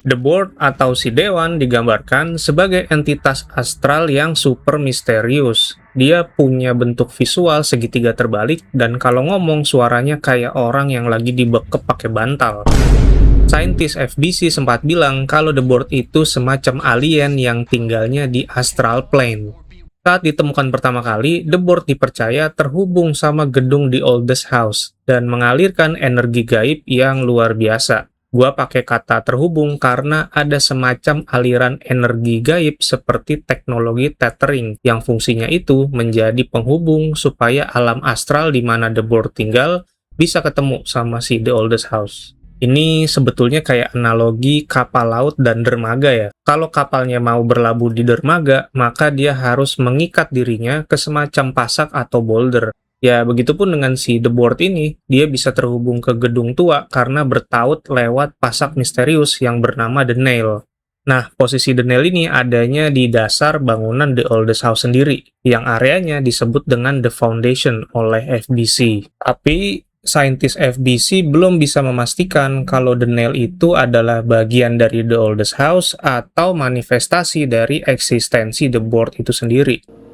The Board atau si Dewan digambarkan sebagai entitas astral yang super misterius. Dia punya bentuk visual segitiga terbalik dan kalau ngomong suaranya kayak orang yang lagi dibekep pakai bantal. Saintis FBC sempat bilang kalau The Board itu semacam alien yang tinggalnya di astral plane. Saat ditemukan pertama kali, The Board dipercaya terhubung sama gedung The Oldest House dan mengalirkan energi gaib yang luar biasa. Gua pakai kata terhubung karena ada semacam aliran energi gaib seperti teknologi tethering yang fungsinya itu menjadi penghubung supaya alam astral di mana The Board tinggal bisa ketemu sama si The Oldest House. Ini sebetulnya kayak analogi kapal laut dan dermaga ya. Kalau kapalnya mau berlabuh di dermaga, maka dia harus mengikat dirinya ke semacam pasak atau boulder. Ya, begitupun dengan si The Board ini, dia bisa terhubung ke gedung tua karena bertaut lewat pasak misterius yang bernama The Nail. Nah, posisi The Nail ini adanya di dasar bangunan The Oldest House sendiri, yang areanya disebut dengan The Foundation oleh FBC. Tapi, saintis FBC belum bisa memastikan kalau The Nail itu adalah bagian dari The Oldest House atau manifestasi dari eksistensi The Board itu sendiri.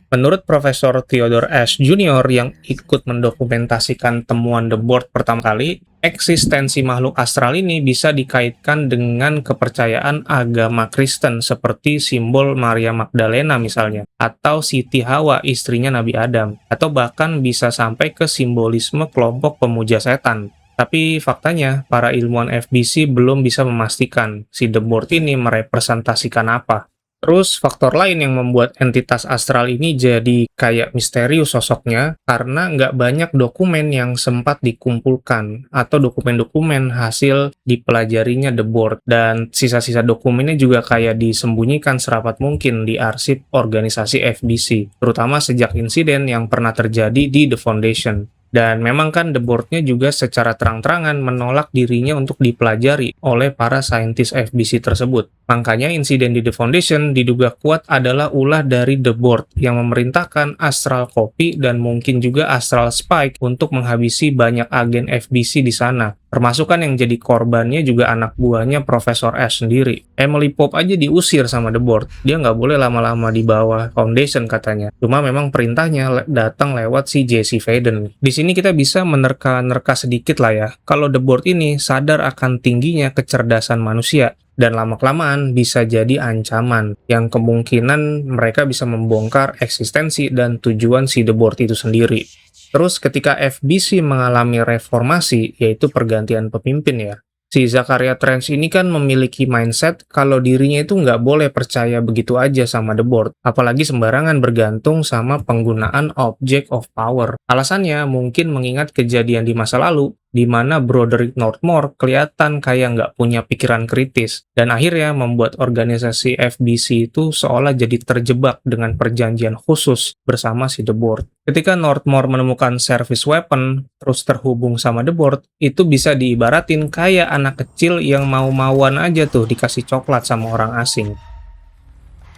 Menurut Profesor Theodore Ash Jr. yang ikut mendokumentasikan temuan The Board pertama kali, eksistensi makhluk astral ini bisa dikaitkan dengan kepercayaan agama Kristen seperti simbol Maria Magdalena misalnya, atau Siti Hawa istrinya Nabi Adam, atau bahkan bisa sampai ke simbolisme kelompok pemuja setan. Tapi faktanya, para ilmuwan FBC belum bisa memastikan si The Board ini merepresentasikan apa. Terus faktor lain yang membuat entitas astral ini jadi kayak misterius sosoknya karena nggak banyak dokumen yang sempat dikumpulkan atau dokumen-dokumen hasil dipelajarinya The Board, dan sisa-sisa dokumennya juga kayak disembunyikan serapat mungkin di arsip organisasi FBC, terutama sejak insiden yang pernah terjadi di The Foundation. Dan memang kan The Board-nya juga secara terang-terangan menolak dirinya untuk dipelajari oleh para saintis FBC tersebut. Makanya insiden di The Foundation diduga kuat adalah ulah dari The Board yang memerintahkan Astral Copy dan mungkin juga Astral Spike untuk menghabisi banyak agen FBC di sana. Termasuk kan yang jadi korbannya juga anak buahnya Profesor Ash sendiri. Emily Pope aja diusir sama The Board. Dia nggak boleh lama-lama di bawah Foundation katanya. Cuma memang perintahnya datang lewat si Jesse Faden. Di sini kita bisa menerka-nerka sedikit lah ya. Kalau The Board ini sadar akan tingginya kecerdasan manusia. Dan lama-kelamaan bisa jadi ancaman yang kemungkinan mereka bisa membongkar eksistensi dan tujuan si The Board itu sendiri. Terus ketika FBC mengalami reformasi, yaitu pergantian pemimpin ya, si Zachariah Trench ini kan memiliki mindset kalau dirinya itu nggak boleh percaya begitu aja sama The Board, apalagi sembarangan bergantung sama penggunaan object of power. Alasannya mungkin mengingat kejadian di masa lalu, di mana Broderick Northmore kelihatan kayak nggak punya pikiran kritis, dan akhirnya membuat organisasi FBC itu seolah jadi terjebak dengan perjanjian khusus bersama si The Board. Ketika Northmore menemukan service weapon, terus terhubung sama The Board, itu bisa diibaratin kayak anak kecil yang mau-mauan aja tuh dikasih coklat sama orang asing.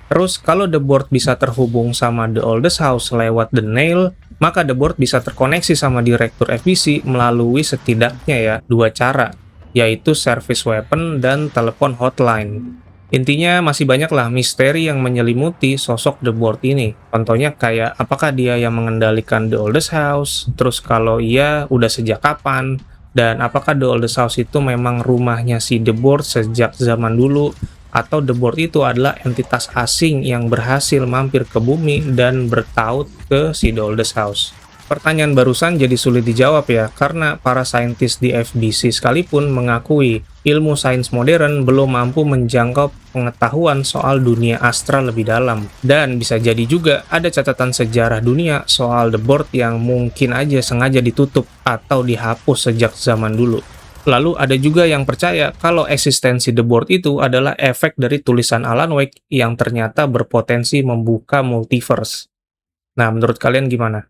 Terus kalau The Board bisa terhubung sama The Oldest House lewat The Nail, maka The Board bisa terkoneksi sama Direktur FBC melalui setidaknya ya dua cara, yaitu service weapon dan telepon hotline. Intinya masih banyak lah misteri yang menyelimuti sosok The Board ini. Contohnya kayak apakah dia yang mengendalikan The Oldest House, terus kalau iya udah sejak kapan, dan apakah The Oldest House itu memang rumahnya si The Board sejak zaman dulu, atau The Board itu adalah entitas asing yang berhasil mampir ke bumi dan bertaut ke si The Oldest House. Pertanyaan barusan jadi sulit dijawab ya, karena para saintis di FBC sekalipun mengakui ilmu sains modern belum mampu menjangkau pengetahuan soal dunia astral lebih dalam. Dan bisa jadi juga ada catatan sejarah dunia soal The Board yang mungkin aja sengaja ditutup atau dihapus sejak zaman dulu. Lalu ada juga yang percaya kalau eksistensi The Board itu adalah efek dari tulisan Alan Wake yang ternyata berpotensi membuka multiverse. Nah, menurut kalian gimana?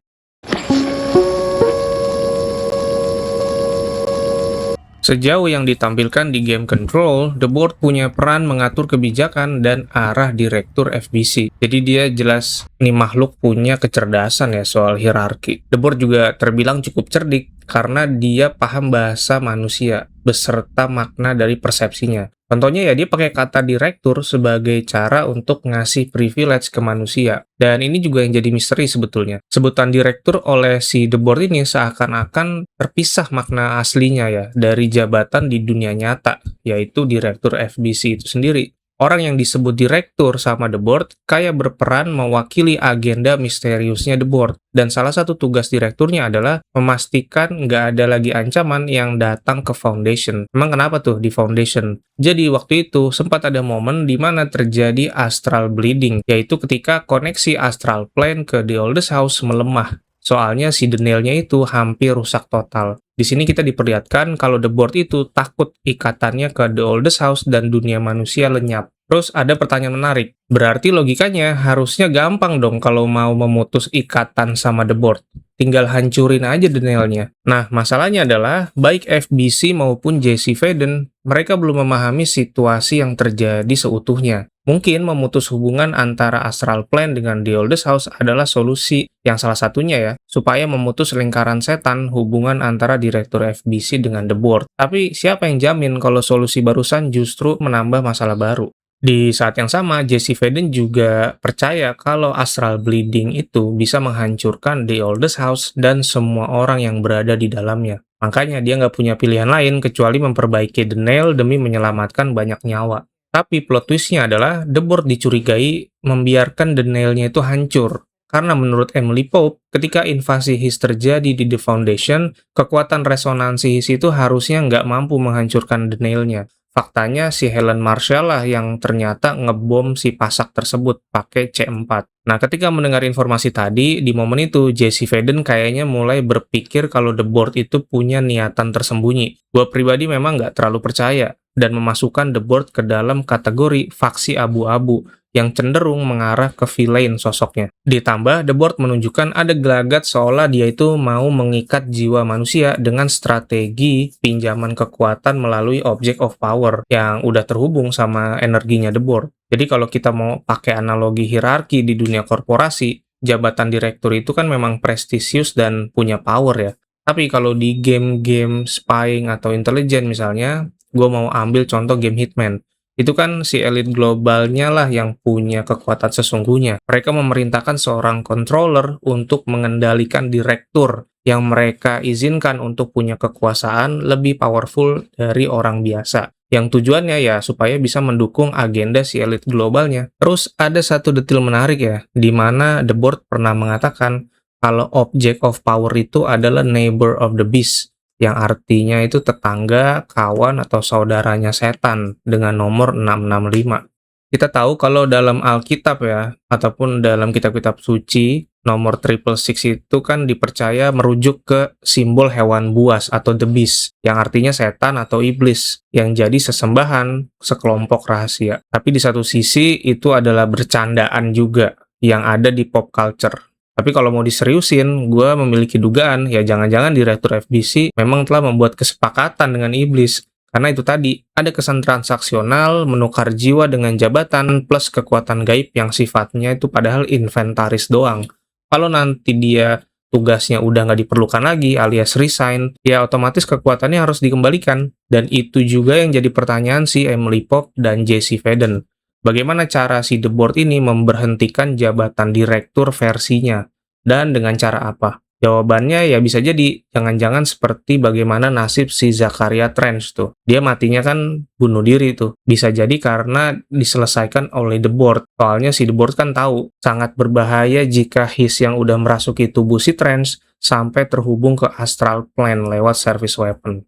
Sejauh yang ditampilkan di game Control, The Board punya peran mengatur kebijakan dan arah direktur FBC. Jadi dia jelas nih makhluk punya kecerdasan ya soal hierarki. The Board juga terbilang cukup cerdik karena dia paham bahasa manusia beserta makna dari persepsinya. Contohnya ya dia pakai kata direktur sebagai cara untuk ngasih privilege ke manusia. Dan ini juga yang jadi misteri sebetulnya. Sebutan direktur oleh si The Board ini seakan-akan terpisah makna aslinya ya dari jabatan di dunia nyata, yaitu direktur FBC itu sendiri. Orang yang disebut direktur sama The Board kayak berperan mewakili agenda misteriusnya The Board. Dan salah satu tugas direkturnya adalah memastikan nggak ada lagi ancaman yang datang ke Foundation. Emang kenapa tuh di Foundation? Jadi waktu itu sempat ada momen di mana terjadi astral bleeding, yaitu ketika koneksi astral plane ke The Oldest House melemah. Soalnya si Denial-nya itu hampir rusak total. Di sini kita diperlihatkan kalau The Board itu takut ikatannya ke The Oldest House dan dunia manusia lenyap. Terus ada pertanyaan menarik. Berarti logikanya harusnya gampang dong kalau mau memutus ikatan sama The Board. Tinggal hancurin aja Denial-nya. Nah, masalahnya adalah baik FBC maupun Jesse Faden, mereka belum memahami situasi yang terjadi seutuhnya. Mungkin memutus hubungan antara Astral Plane dengan The Oldest House adalah solusi yang salah satunya ya, supaya memutus lingkaran setan hubungan antara Direktur FBC dengan The Board. Tapi siapa yang jamin kalau solusi barusan justru menambah masalah baru? Di saat yang sama, Jesse Faden juga percaya kalau astral bleeding itu bisa menghancurkan The Oldest House dan semua orang yang berada di dalamnya. Makanya dia nggak punya pilihan lain kecuali memperbaiki The Nail demi menyelamatkan banyak nyawa. Tapi plot twist-nya adalah The Board dicurigai membiarkan The Nail-nya itu hancur. Karena menurut Emily Pope, ketika invasi His terjadi di The Foundation, kekuatan resonansi His itu harusnya nggak mampu menghancurkan The Nail-nya. Faktanya si Helen Marshall lah yang ternyata ngebom si pasak tersebut pakai C4. Nah, ketika mendengar informasi tadi, di momen itu Jesse Faden kayaknya mulai berpikir kalau The Board itu punya niatan tersembunyi. Gua pribadi memang nggak terlalu percaya dan memasukkan The Board ke dalam kategori faksi abu-abu yang cenderung mengarah ke villain sosoknya. Ditambah, The Board menunjukkan ada gelagat seolah dia itu mau mengikat jiwa manusia dengan strategi pinjaman kekuatan melalui object of power yang udah terhubung sama energinya The Board. Jadi kalau kita mau pakai analogi hierarki di dunia korporasi, jabatan direktur itu kan memang prestisius dan punya power ya. Tapi kalau di game-game spying atau intelijen misalnya, gue mau ambil contoh game Hitman. Itu kan si elit globalnya lah yang punya kekuatan sesungguhnya. Mereka memerintahkan seorang controller untuk mengendalikan direktur yang mereka izinkan untuk punya kekuasaan lebih powerful dari orang biasa. Yang tujuannya ya supaya bisa mendukung agenda si elit globalnya. Terus ada satu detail menarik ya, di mana The Board pernah mengatakan kalau object of power itu adalah neighbor of the beast, yang artinya itu tetangga, kawan, atau saudaranya setan dengan nomor 665. Kita tahu kalau dalam Alkitab ya, ataupun dalam kitab-kitab suci, nomor 666 itu kan dipercaya merujuk ke simbol hewan buas atau the beast, yang artinya setan atau iblis, yang jadi sesembahan sekelompok rahasia. Tapi di satu sisi itu adalah bercandaan juga yang ada di pop culture. Tapi kalau mau diseriusin, gue memiliki dugaan, ya jangan-jangan Direktur FBC memang telah membuat kesepakatan dengan iblis. Karena itu tadi, ada kesan transaksional, menukar jiwa dengan jabatan, plus kekuatan gaib yang sifatnya itu padahal inventaris doang. Kalau nanti dia tugasnya udah nggak diperlukan lagi, alias resign, ya otomatis kekuatannya harus dikembalikan. Dan itu juga yang jadi pertanyaan si Emily Pope dan Jesse Faden. Bagaimana cara si The Board ini memberhentikan jabatan direktur versinya? Dan dengan cara apa? Jawabannya ya bisa jadi, jangan-jangan seperti bagaimana nasib si Zachariah Trench tuh. Dia matinya kan bunuh diri tuh. Bisa jadi karena diselesaikan oleh The Board. Soalnya si The Board kan tahu, sangat berbahaya jika His yang udah merasuki tubuh si Trench sampai terhubung ke astral plane lewat service weapon.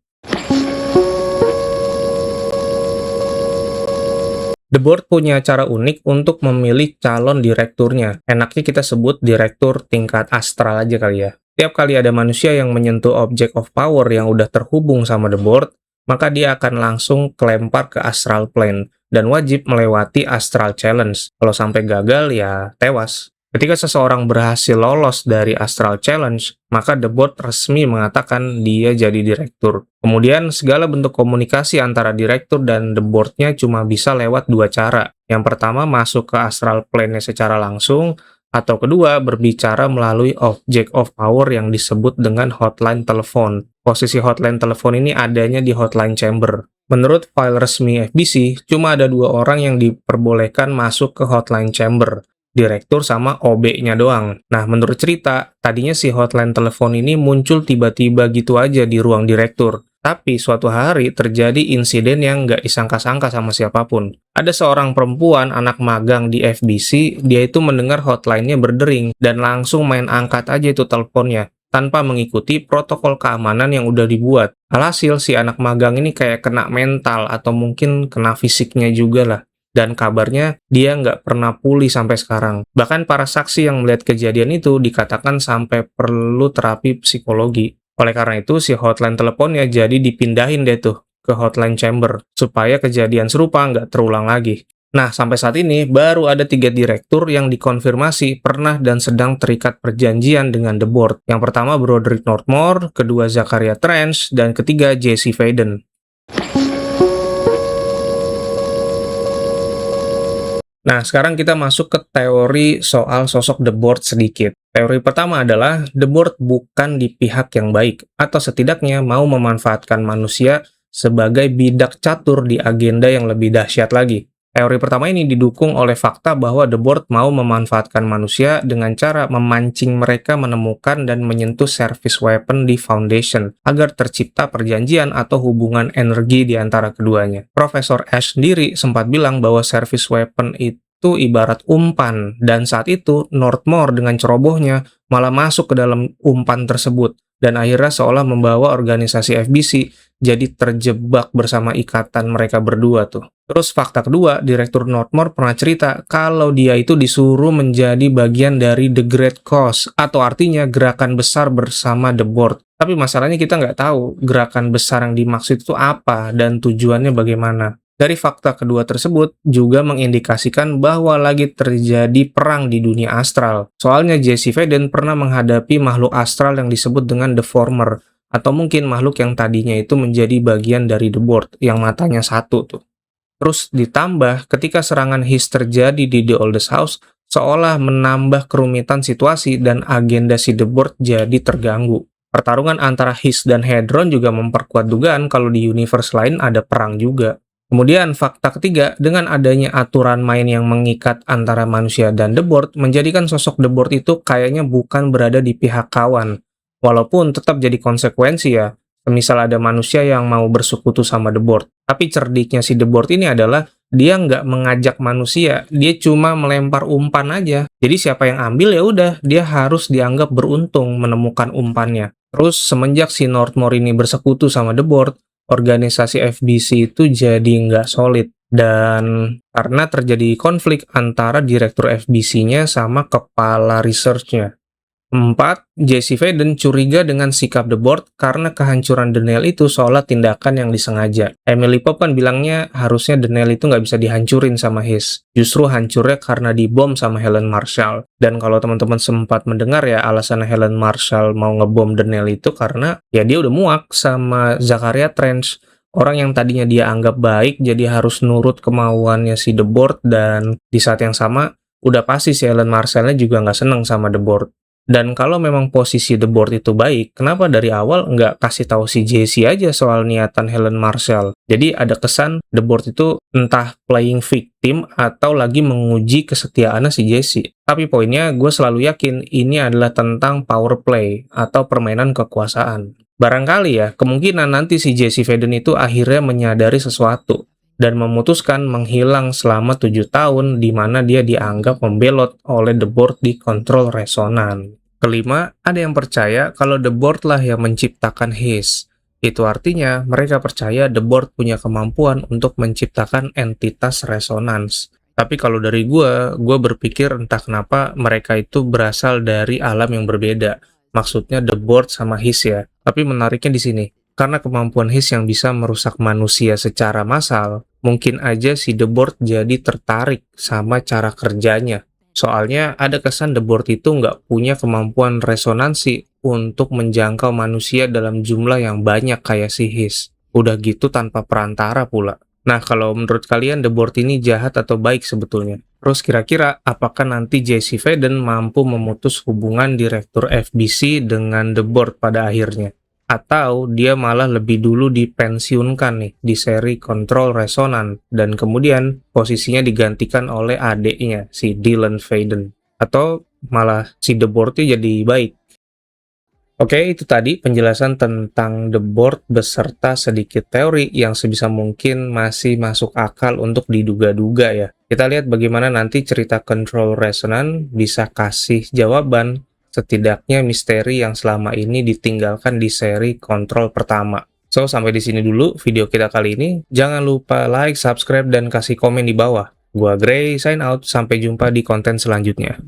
The Board punya cara unik untuk memilih calon direkturnya. Enaknya kita sebut direktur tingkat astral aja kali ya. Tiap kali ada manusia yang menyentuh object of power yang udah terhubung sama The Board, maka dia akan langsung kelempar ke astral plane dan wajib melewati astral challenge. Kalau sampai gagal ya tewas. Ketika seseorang berhasil lolos dari Astral Challenge, maka The Board resmi mengatakan dia jadi direktur. Kemudian, segala bentuk komunikasi antara direktur dan The Board-nya cuma bisa lewat dua cara. Yang pertama, masuk ke Astral Plane-nya secara langsung, atau kedua, berbicara melalui Object of Power yang disebut dengan hotline telepon. Posisi hotline telepon ini adanya di hotline chamber. Menurut file resmi FBC, cuma ada dua orang yang diperbolehkan masuk ke hotline chamber, direktur sama OB-nya doang. Nah, menurut cerita, tadinya si hotline telepon ini muncul tiba-tiba gitu aja di ruang direktur. Tapi suatu hari terjadi insiden yang nggak disangka-sangka sama siapapun. Ada seorang perempuan anak magang di FBC, dia itu mendengar hotline-nya berdering dan langsung main angkat aja itu teleponnya, tanpa mengikuti protokol keamanan yang udah dibuat. Alhasil si anak magang ini kayak kena mental atau mungkin kena fisiknya juga lah. Dan kabarnya dia nggak pernah pulih sampai sekarang. Bahkan para saksi yang melihat kejadian itu dikatakan sampai perlu terapi psikologi. Oleh karena itu, si hotline teleponnya jadi dipindahin deh tuh ke hotline chamber, supaya kejadian serupa nggak terulang lagi. Nah, sampai saat ini baru ada 3 direktur yang dikonfirmasi pernah dan sedang terikat perjanjian dengan The Board. Yang pertama Broderick Northmore, kedua Zachariah Trench, dan ketiga Jesse Faden. Nah, sekarang kita masuk ke teori soal sosok The Board sedikit. Teori pertama adalah The Board bukan di pihak yang baik, atau setidaknya mau memanfaatkan manusia sebagai bidak catur di agenda yang lebih dahsyat lagi. Teori pertama ini didukung oleh fakta bahwa The Board mau memanfaatkan manusia dengan cara memancing mereka menemukan dan menyentuh service weapon di Foundation, agar tercipta perjanjian atau hubungan energi di antara keduanya. Profesor Ash sendiri sempat bilang bahwa service weapon itu ibarat umpan, dan saat itu Northmore dengan cerobohnya malah masuk ke dalam umpan tersebut, dan akhirnya seolah membawa organisasi FBC jadi terjebak bersama ikatan mereka berdua tuh. Terus fakta kedua, Direktur Northmore pernah cerita kalau dia itu disuruh menjadi bagian dari The Great Cause, atau artinya gerakan besar bersama The Board. Tapi masalahnya kita nggak tahu gerakan besar yang dimaksud itu apa dan tujuannya bagaimana. Dari fakta kedua tersebut juga mengindikasikan bahwa lagi terjadi perang di dunia astral. Soalnya Jesse Faden pernah menghadapi makhluk astral yang disebut dengan The Former, atau mungkin makhluk yang tadinya itu menjadi bagian dari The Board, yang matanya satu tuh. Terus ditambah ketika serangan His terjadi di The Oldest House, seolah menambah kerumitan situasi dan agenda si The Board jadi terganggu. Pertarungan antara His dan Hedron juga memperkuat dugaan kalau di universe lain ada perang juga. Kemudian fakta ketiga, dengan adanya aturan main yang mengikat antara manusia dan The Board, menjadikan sosok The Board itu kayaknya bukan berada di pihak kawan. Walaupun tetap jadi konsekuensi ya, misal ada manusia yang mau bersekutu sama The Board. Tapi cerdiknya si The Board ini adalah dia nggak mengajak manusia, dia cuma melempar umpan aja. Jadi siapa yang ambil ya udah, dia harus dianggap beruntung menemukan umpannya. Terus semenjak si Northmore ini bersekutu sama The Board, organisasi FBC itu jadi nggak solid. Dan karena terjadi konflik antara direktur FBC-nya sama kepala research-nya. 4. Jesse Faden curiga dengan sikap The Board karena kehancuran Daniel itu seolah tindakan yang disengaja. Emily Pop kan bilangnya harusnya Daniel itu nggak bisa dihancurin sama His. Justru hancurnya karena dibom sama Helen Marshall. Dan kalau teman-teman sempat mendengar ya, alasan Helen Marshall mau ngebom Daniel itu karena ya dia udah muak sama Zachariah Trench. Orang yang tadinya dia anggap baik jadi harus nurut kemauannya si The Board, dan di saat yang sama udah pasti si Helen Marshall-nya juga nggak seneng sama The Board. Dan kalau memang posisi The Board itu baik, kenapa dari awal nggak kasih tahu si Jesse aja soal niatan Helen Marshall? Jadi ada kesan The Board itu entah playing victim atau lagi menguji kesetiaannya si Jesse. Tapi poinnya, gue selalu yakin ini adalah tentang power play atau permainan kekuasaan. Barangkali ya, kemungkinan nanti si Jesse Faden itu akhirnya menyadari sesuatu dan memutuskan menghilang selama 7 tahun di mana dia dianggap membelot oleh The Board di kontrol resonan. Kelima, ada yang percaya kalau the board lah yang menciptakan his. Itu artinya mereka percaya the board punya kemampuan untuk menciptakan entitas resonans. Tapi kalau dari gue berpikir entah kenapa mereka itu berasal dari alam yang berbeda. Maksudnya the board sama his ya. Tapi menariknya di sini, karena kemampuan his yang bisa merusak manusia secara massal, mungkin aja si the board jadi tertarik sama cara kerjanya. Soalnya ada kesan The Board itu nggak punya kemampuan resonansi untuk menjangkau manusia dalam jumlah yang banyak kayak si His. Udah gitu tanpa perantara pula. Nah, kalau menurut kalian The Board ini jahat atau baik sebetulnya? Terus kira-kira apakah nanti Jesse Faden mampu memutus hubungan Direktur FBC dengan The Board pada akhirnya? Atau dia malah lebih dulu dipensiunkan nih di seri Control Resonance dan kemudian posisinya digantikan oleh adiknya si Dylan Faden, atau malah si The Board jadi baik. Oke, itu tadi penjelasan tentang The Board beserta sedikit teori yang sebisa mungkin masih masuk akal untuk diduga-duga ya. Kita lihat bagaimana nanti cerita Control Resonance bisa kasih jawaban setidaknya misteri yang selama ini ditinggalkan di seri Control pertama. So, sampai di sini dulu video kita kali ini. Jangan lupa like, subscribe, dan kasih komen di bawah. Gua Gray, sign out. Sampai jumpa di konten selanjutnya.